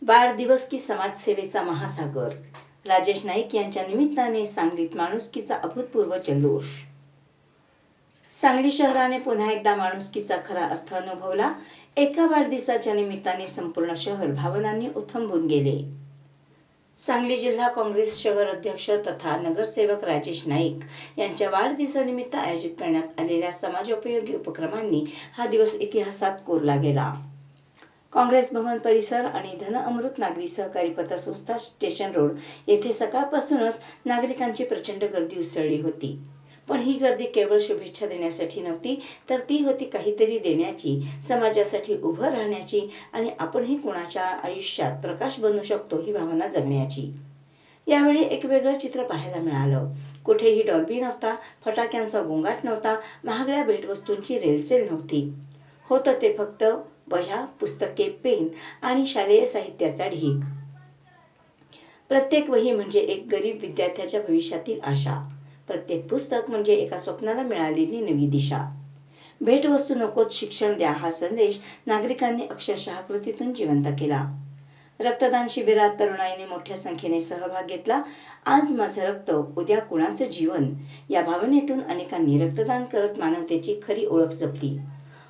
वाढदिवस की समाजसेवेचा महासागर राजेश नाईक यांच्या निमित्ताने सांगलीत माणुसकीचा अभूतपूर्व जल्लोष। सांगली शहराने पुन्हा एकदा माणुसकीचा खरा अर्थ अनुभवला। एका वाढदिवसाच्या निमित्ताने संपूर्ण शहर भावनांनी उथंबून गेले। सांगली जिल्हा काँग्रेस शहर अध्यक्ष तथा नगरसेवक राजेश नाईक यांच्या वाढदिवसानिमित्त आयोजित करण्यात आलेल्या समाजोपयोगी उपक्रमांनी हा दिवस इतिहासात कोरला गेला। काँग्रेस भवन परिसर आणि धन अमृत नागरी सहकारी पतसंस्था स्टेशन रोड येथे सकाळपासूनच नागरिकांची प्रचंड गर्दी उसळली होती। पण ही गर्दी केवळ शुभेच्छा देण्यासाठी नव्हती, तर ती होती काहीतरी देण्याची, समाजासाठी उभं राहण्याची आणि आपणही कोणाच्या आयुष्यात प्रकाश बनू शकतो ही भावना जगण्याची। यावेळी एक वेगळं चित्र पाहायला मिळालं। कुठेही डॉल्बी नव्हता, फटाक्यांचा गोंगाट नव्हता, महागड्या भेटवस्तूंची रेलचेल नव्हती। होतं ते फक्त वह्या, पुस्तके, पेन आणि शालेय साहित्याचा ढीग। प्रत्येक वही म्हणजे एक गरीब विद्यार्थ्याच्या भविष्यातील आशा, प्रत्येक पुस्तक म्हणजे एका स्वप्नाला मिळालेली नवी दिशा। भेटवस्तू नकोच, शिक्षण द्या हा संदेश नागरिकांनी अक्षरशः कृतीतून जिवंत केला। रक्तदान शिबिरात तरुणाईने मोठ्या संख्येने सहभाग घेतला। आज माझं रक्त, उद्या कुणाचं जीवन या भावनेतून अनेकांनी रक्तदान करत मानवतेची खरी ओळख जपली।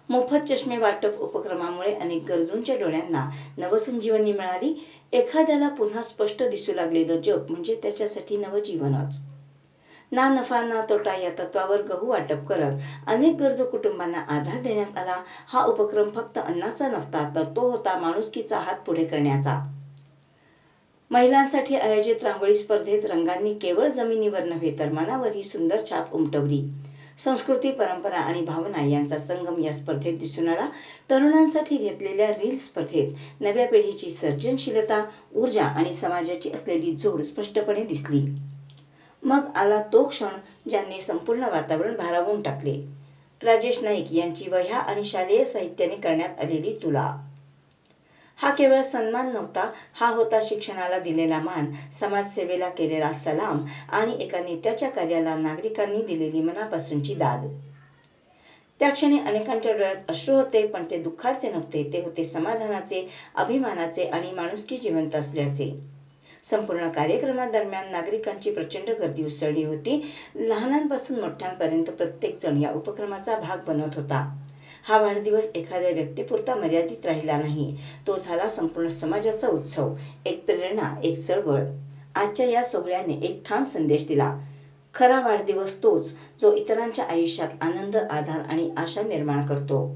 मोफत चष्मे वाटप उपक्रमामुळे अनेक गरजूंच्या डोळ्यांना नवसंजीवनी मिळाली। एखाद्याला पुन्हा स्पष्ट दिसू लागलेलं जग म्हणजे त्याच्यासाठी नवजीवनच। ना नफा ना तोटा या तत्वावर गहू वाटप करत अनेक गरजू कुटुंबांना आधार देण्यात आला। हा उपक्रम फक्त अन्नाचा नव्हता, तर तो होता माणुसकीचा हात पुढे करण्याचा। महिलांसाठी आयोजित रांगोळी स्पर्धेत रंगांनी केवळ जमिनीवर नव्हे तर मनावरही सुंदर छाप उमटवली। संस्कृती, परंपरा आणि भावना यांचा संगम या स्पर्धेत दिसून आला। तरुणांसाठी घेतलेल्या रील स्पर्धेत नव्या पिढीची सर्जनशीलता, ऊर्जा आणि समाजाची असलेली जोड स्पष्टपणे दिसली। मग आला तो क्षण ज्याने संपूर्ण वातावरण भारावून टाकले। राजेश नाईक यांची वह्या आणि शालेय साहित्याने करण्यात आलेली तुला। हा केवळ सन्मान नव्हता, हा होता शिक्षणाला दिलेला मान, समाजसेवेला केलेला सलाम आणि एका नेत्याच्या कार्याला नागरिकांनी दिलेली मनापासूनची दाद। त्या क्षणी अनेकांच्या डोळ्यात अश्रू होते, पण ते दुःखाचे नव्हते, ते होते समाधानाचे, अभिमानाचे आणि माणुसकी जिवंत असल्याचे। संपूर्ण कार्यक्रमादरम्यान नागरिकांची प्रचंड गर्दी उसळली होती। लहानांपासून मोठ्यांपर्यंत प्रत्येक जण या उपक्रमाचा भाग बनत होता। हा वाढदिवस एखाद्या व्यक्तीपुरता मर्यादित राहिला नाही, तो झाला संपूर्ण समाजाचा उत्सव, एक प्रेरणा, एक चळवळ। आजच्या या सोहळ्याने एक ठाम संदेश दिला, खरा वाढदिवस तोच जो इतरांच्या आयुष्यात आनंद, आधार आणि आशा निर्माण करतो।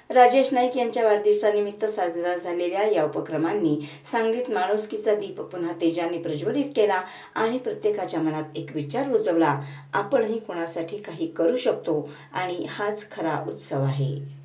राजेश नाईक यांच्या वाढदिवसानिमित्त साजरा झालेल्या या उपक्रमांनी सांगलीत माणुसकीचा दीप पुन्हा तेजाने प्रज्वलित केला आणि प्रत्येकाच्या मनात एक विचार रुजवला, आपणही कोणासाठी काही करू शकतो आणि हाच खरा उत्सव आहे।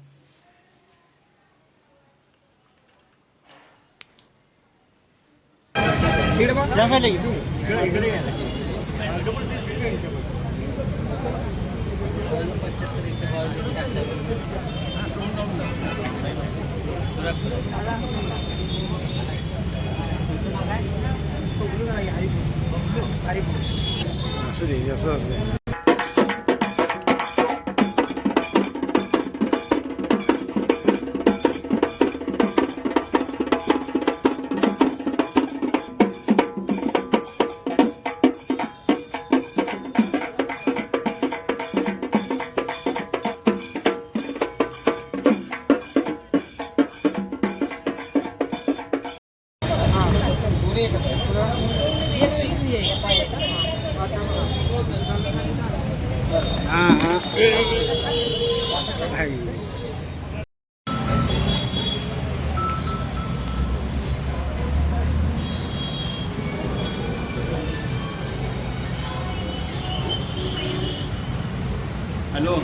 हॅलो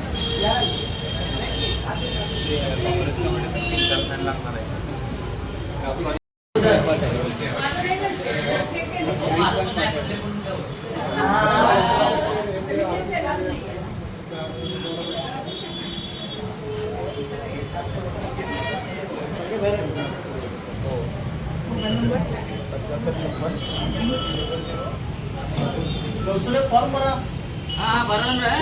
फॉर्म भरा। हाँ भरण है।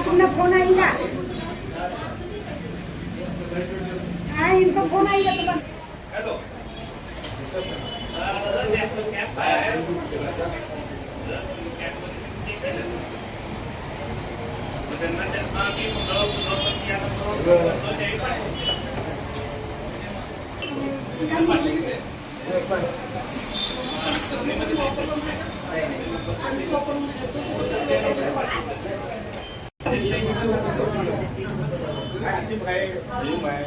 तुमने फोन आएगा इनका फोन आएगा तो आसिफ है ह्यूम है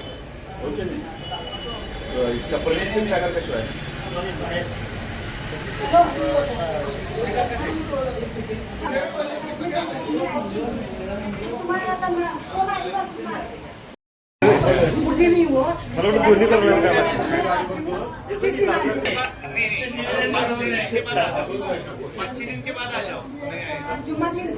इसका प्रोजेक्शन सागर का शो है तुम्हारा फोन आएगा मुझे नहीं हुआ जुम्मा दिन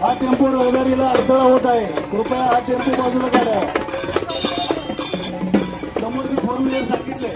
हा टेम्पो रहदारीला अडथळा होत आहे. कृपया हा टेम्पो बाजूला काढा. समोरची फोर व्हीलर सांगितले.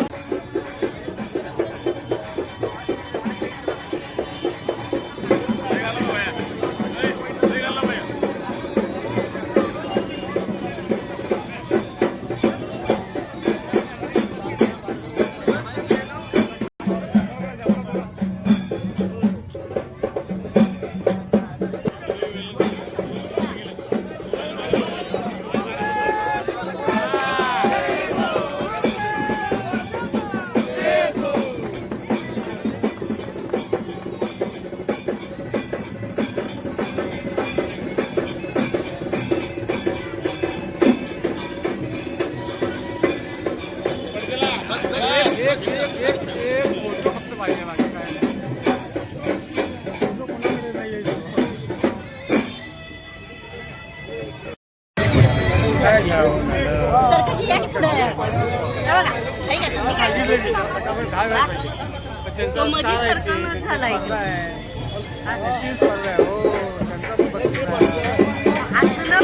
सरकारी या की पुढे हे बघा हे का तुम्ही तो मध्ये सरकारनं झालाय असं ना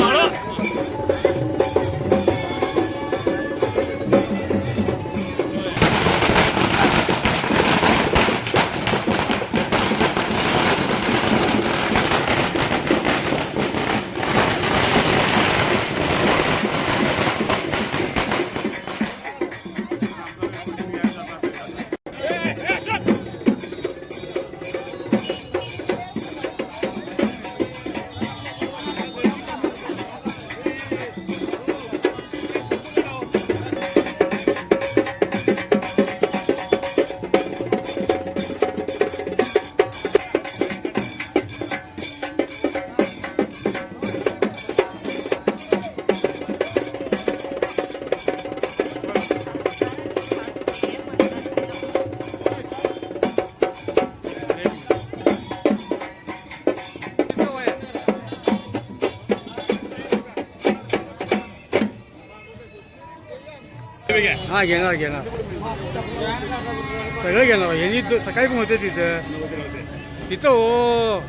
हा घेणार सगळं घेणार यांनी सकाळी पण होते तिथं हो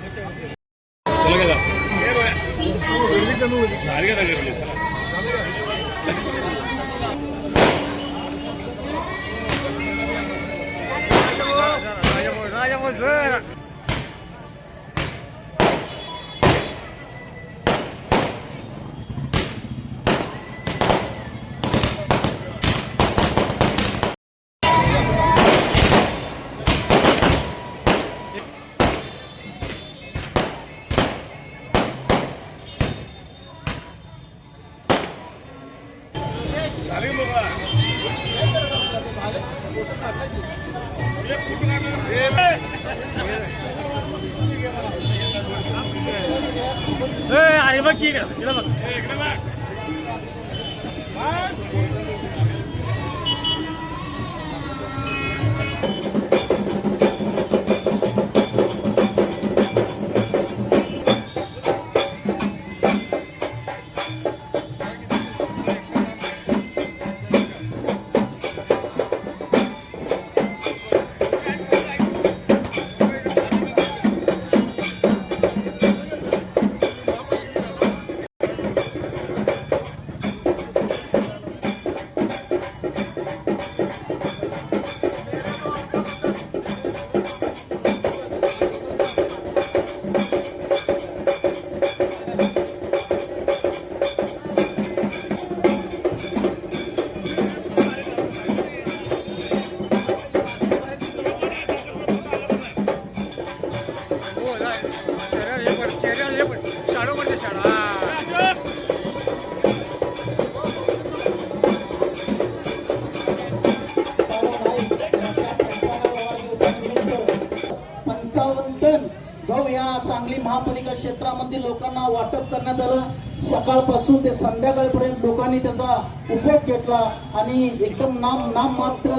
राजा अरे बघ की इकडे बघ गहू या सांगली महापालिका क्षेत्रामध्ये लोकांना वाटप करण्यात आलं. सकाळपासून ते संध्याकाळपर्यंत लोकांनी त्याचा उपयोग घेतला आणि एकदम नाम मात्र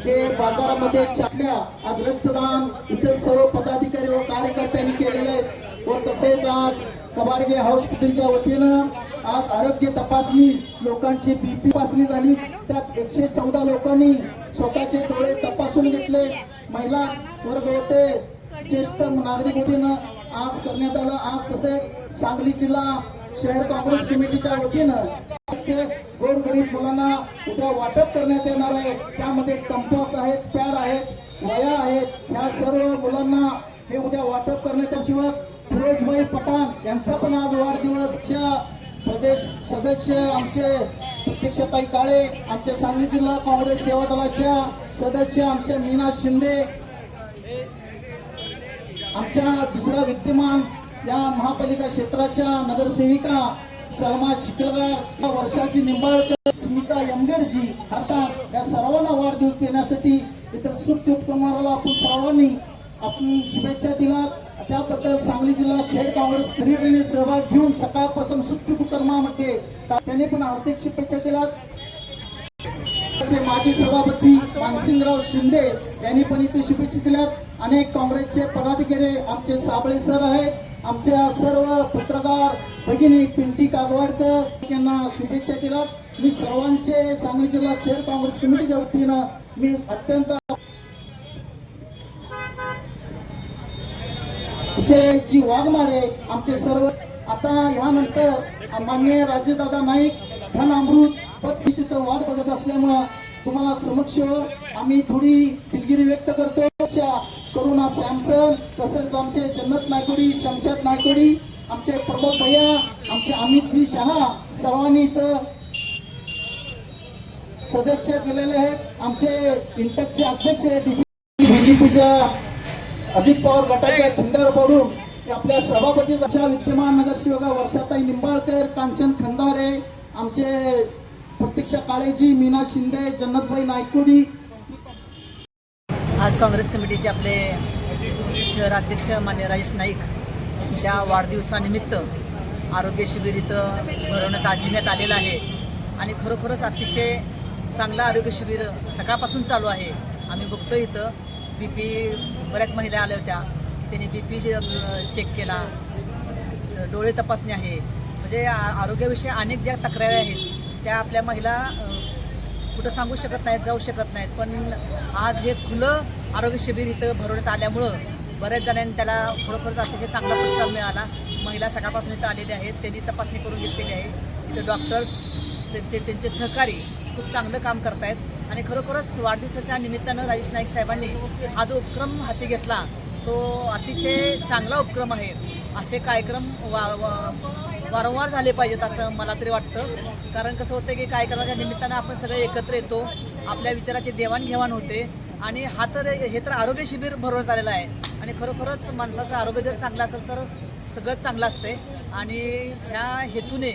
जे बाजारामध्ये चाटल्या. आज रक्तदान इतर सर्व पदाधिकारी व कार्यकर्त्यांनी केलेले आहेत व तसेच आज कबाडगे हॉस्पिटलच्या वतीनं आज आरोग्य तपासणी लोकांची बीपी तपासणी झाली. त्यात 114 लोकांनी स्वतःचे डोळे तपासून घेतले. महिला वर्ग होते, ज्येष्ठ नागरिक वतीनं आज करण्यात आलं. आज तसेच सांगली जिल्हा शहर काँग्रेस कमिटीच्या वतीनं गोरगरीब मुलांना उद्या वाटप करण्यात येणार आहे. त्यामध्ये कंपास आहेत, पॅड आहेत, वया आहेत. ह्या सर्व मुलांना हे उद्या वाटप करण्यात शिवाय फिरोजभाई पठाण यांचा पण आज वाढदिवसच्या प्रदेश सदस्य आमचे प्रतीक्षाताई काळे, आमच्या सांगली जिल्हा काँग्रेस सेवा दलाच्या सदस्य आमचे मीना शिंदे, आमच्या दुसऱ्या विद्यमान या महापालिका क्षेत्राच्या नगरसेविका सलमा शिकलगार, वर्षाची निंबाळकर, स्मिता यमगरजी, हर्षा, या सर्वांना वाढदिवस देण्यासाठी इतर सुख उपक्रमाला आपण सर्वांनी आपण शुभेच्छा दिला. त्याबद्दल सांगली जिल्हा शहर काँग्रेस कमिटीने सहभाग घेऊन सकाळपासून सुख उपक्रमामध्ये त्यांनी पण हार्दिक शुभेच्छा दिल्या. माजी सभापती मानसिंगराव शिंदे यांनी पण इथे शुभेच्छा दिल्यात. अनेक काँग्रेसचे पदाधिकारी आमचे साबळे सर आहेत, आमच्या सर्व पत्रकार भगिनी पिंटी कागवाडकर यांना शुभेच्छा दिल्या. मी सर्वांचे सांगली जिल्हा शहर काँग्रेस कमिटीच्या वतीनं मी अत्यंत जी वाघमारे आमचे सर्व आता ह्यानंतर माननीय राजेदादा नाईक धन अमृत पद तिथं वाट बघत असल्यामुळं तुम्हाला समक्ष आम्ही थोडी दिलगिरी व्यक्त करतो. करुणा सॅमसन तसेच आमचे जन्नत नायकोडी, शमशाद नायकोडी, आमचे प्रमोद भैया, आमचे अमितजी शहा सर्वांनी इथं सदस्य केलेले आहेत. आमचे इंटकचे अध्यक्ष बीजेपीच्या अजित पवार गटाच्या खिंडार पडून आपल्या सभापतीच्या विद्यमान नगरसेवका वर्षाताई निंबाळकर, कांचन खंदारे, आमचे प्रतीक्षा काळेजी, मीना शिंदे, जन्नतबाई नायकोडी. आज काँग्रेस कमिटीचे आपले शहराध्यक्ष मान्य राजेश नाईक ज्या वाढदिवसानिमित्त आरोग्य शिबिर इथं घेण्यात आलेलं आहे आणि खरोखरच अतिशय चांगलं आरोग्य शिबिर सकाळपासून चालू आहे. आम्ही बघतो इथं BP बऱ्याच महिला आल्या होत्या, त्यांनी BP चेक केला, डोळे तपासणी आहे, म्हणजे आरोग्याविषयी अनेक ज्या तक्रारी आहेत त्या आपल्या महिला कुठं सांगू शकत नाहीत, जाऊ शकत नाहीत. पण आज हे खुलं आरोग्य शिबिर इथं भरवण्यात आल्यामुळं बऱ्याच जणांनी त्याला खरोखरच अतिशय चांगला प्रतिसाद मिळाला. महिला सकाळपासून इथं आलेल्या आहेत, त्यांनी तपासणी करून घेतलेली आहे. इथं डॉक्टर्स त्यांचे सहकारी खूप चांगलं काम करत आहेत आणि खरोखरच वाढदिवसाच्या निमित्तानं राजेश नाईक साहेबांनी हा जो उपक्रम हाती घेतला तो अतिशय चांगला उपक्रम आहे. असे कार्यक्रम वारंवार झाले पाहिजेत असं मला तरी वाटतं. कारण कसं होतं की कार्यक्रमाच्या निमित्तानं आपण सगळे एकत्र येतो, आपल्या विचाराची देवाणघेवाण होते आणि हे तर आरोग्य शिबिर भरवण्यात आलेलं आहे आणि खरोखरच माणसाचं आरोग्य जर चांगलं असेल तर सगळंच चांगलं असते आणि ह्या हेतूने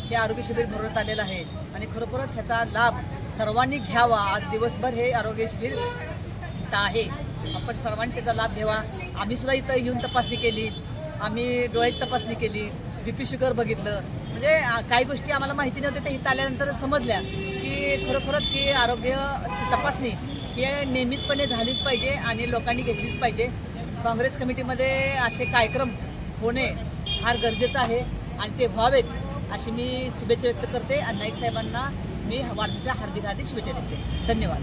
हे आरोग्य शिबिर भरवण्यात आलेलं आहे आणि खरोखरच ह्याचा लाभ सर्वांनी घ्यावा. आज दिवसभर हे आरोग्य शिबिर इथं आहे, आपण सर्वांनी त्याचा लाभ घ्यावा. आम्ही सुद्धा इथं येऊन तपासणी केली, आम्ही डोळ्याची तपासणी केली, BP शुगर बघितलं, म्हणजे काही गोष्टी आम्हाला माहिती नव्हत्या त्या इथं आल्यानंतर समजल्या की खरोखरच की आरोग्याची तपासणी ही नियमितपणे झालीच पाहिजे आणि लोकांनी घेतलीच पाहिजे. काँग्रेस कमिटीमध्ये असे कार्यक्रम होणे फार गरजेचं आहे आणि ते व्हावेत अशी मी शुभेच्छा व्यक्त करते आणि नाईक साहेबांना मी वाढदिवसाच्या हार्दिक शुभेच्छा देते. धन्यवाद.